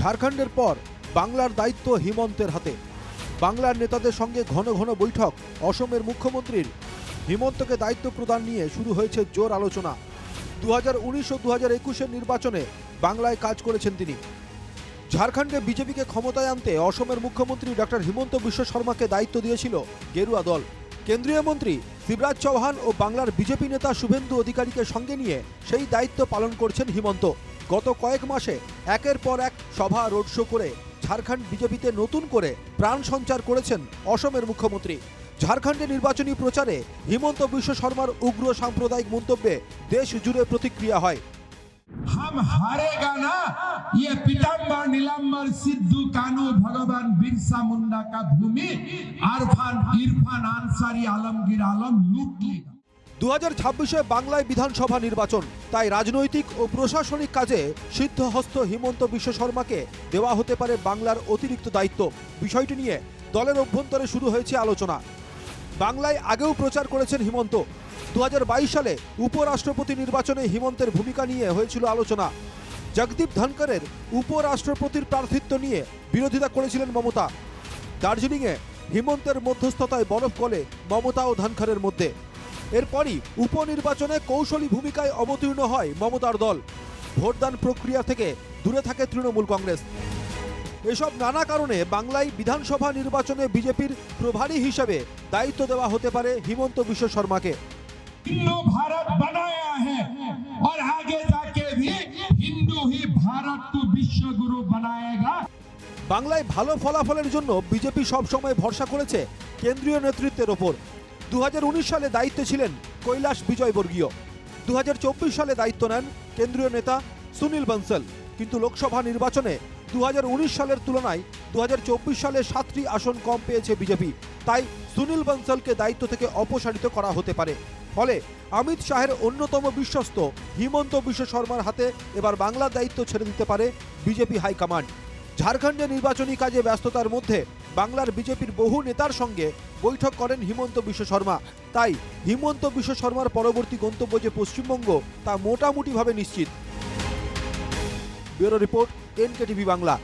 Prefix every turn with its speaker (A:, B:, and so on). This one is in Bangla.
A: ঝাড়খণ্ডের পর বাংলার দায়িত্ব হিমন্তের হাতে। বাংলার নেতাদের সঙ্গে ঘন ঘন বৈঠক অসমের মুখ্যমন্ত্রীর। হিমন্তকে দায়িত্ব প্রদান নিয়ে শুরু হয়েছে জোর আলোচনা। 2019 ও 2021 নির্বাচনে বাংলায় কাজ করেছেন তিনি। ঝাড়খণ্ডে বিজেপিকে ক্ষমতায় আনতে অসমের মুখ্যমন্ত্রী ডক্টর হিমন্ত বিশ্ব শর্মাকে দায়িত্ব দিয়েছিল গেরুয়া দল। কেন্দ্রীয় মন্ত্রী শিবরাজ চৌহান ও বাংলার বিজেপি নেতা শুভেন্দু অধিকারীকে সঙ্গে নিয়ে সেই দায়িত্ব পালন করছেন হিমন্ত। গত কয়েক মাসে একের পর এক সভা রোড শো করে ঝাড়খণ্ড বিজেপিতে নতুন করে প্রাণ সঞ্চার করেছেন অসমের মুখ্যমন্ত্রী। ঝাড়খণ্ডে নির্বাচনী প্রচারে হিমন্ত বিশ্ব শর্মার উগ্র সাম্প্রদায়িক মন্তব্যে দেশ জুড়ে প্রতিক্রিয়া হয়।
B: हम हारेगा ना, ये पीताम्बर नीलाम्बर सिद्धू कानू भगवान बिरसा मुंडा का भूमि इरफान आंसारी आलमगीर आलम लूट लेगा।
A: 2026 বাংলায় বিধানসভা নির্বাচন, তাই রাজনৈতিক ও প্রশাসনিক কাজে সিদ্ধহস্ত হিমন্ত বিশ্ব শর্মাকে দেওয়া হতে পারে বাংলার অতিরিক্ত দায়িত্ব। বিষয়টি নিয়ে দলের অভ্যন্তরে শুরু হয়েছে আলোচনা। বাংলায় আগেও প্রচার করেছেন হিমন্ত। 2022 সালে উপরাষ্ট্রপতি নির্বাচনে হিমন্তের ভূমিকা নিয়ে হয়েছিল আলোচনা। জগদীপ ধনকরের উপরাষ্ট্রপতির প্রার্থিত্ব নিয়ে বিরোধিতা করেছিলেন মমতা। দার্জিলিংয়ে হিমন্তের মধ্যস্থতায় বরফ গলে মমতা ও ধনখড়ের মধ্যে। এরপরই উপনির্বাচনে কৌশলী ভূমিকায় অবতীর্ণ হয় মমতার দল। ভোটদান প্রক্রিয়া থেকে দূরে থাকে তৃণমূল কংগ্রেস। এসব নানা কারণে বাংলায় বিধানসভা নির্বাচনে বিজেপির প্রভারী হিসেবে দায়িত্ব দেওয়া হতে পারে হিমন্ত বিশ্ব শর্মাকে।
B: हिंदू भारत बनाया है और आगे जाके भी हिंदू ही भारत को विश्व गुरु बनाएगा।
A: বাংলায় ভালো ফলাফলের জন্য বিজেপি সবসময় ভরসা করেছে কেন্দ্রীয় নেতৃত্বের ওপর। 2019 সালে দায়িত্বে ছিলেন কৈলাশ বিজয়বর্গীয়। 2024 সালে দায়িত্ব নেন কেন্দ্রীয় নেতা সুনীল বনসল। কিন্তু লোকসভা নির্বাচনে 2019 সালের তুলনায় 2024 সালে 7টি আসন কম পেয়েছে বিজেপি। তাই সুনীল বনসলকে দায়িত্ব থেকে অপসারিত করা হতে পারে। ফলে অমিত শাহের অন্যতম বিশ্বস্ত হিমন্ত বিশ্ব শর্মার হাতে এবার বাংলার দায়িত্ব ছেড়ে দিতে পারে বিজেপি হাইকমান্ড। ঝাড়খণ্ডে নির্বাচনী কাজে ব্যস্ততার মধ্যে বাংলার বিজেপির বহু নেতার সঙ্গে বৈঠক করেন হিমন্ত বিশ্ব শর্মা। তাই হিমন্ত বিশ্ব শর্মার পরবর্তী গন্তব্য যে পশ্চিমবঙ্গ তা মোটামুটিভাবে নিশ্চিত। Bureau report, NKTV Bangla.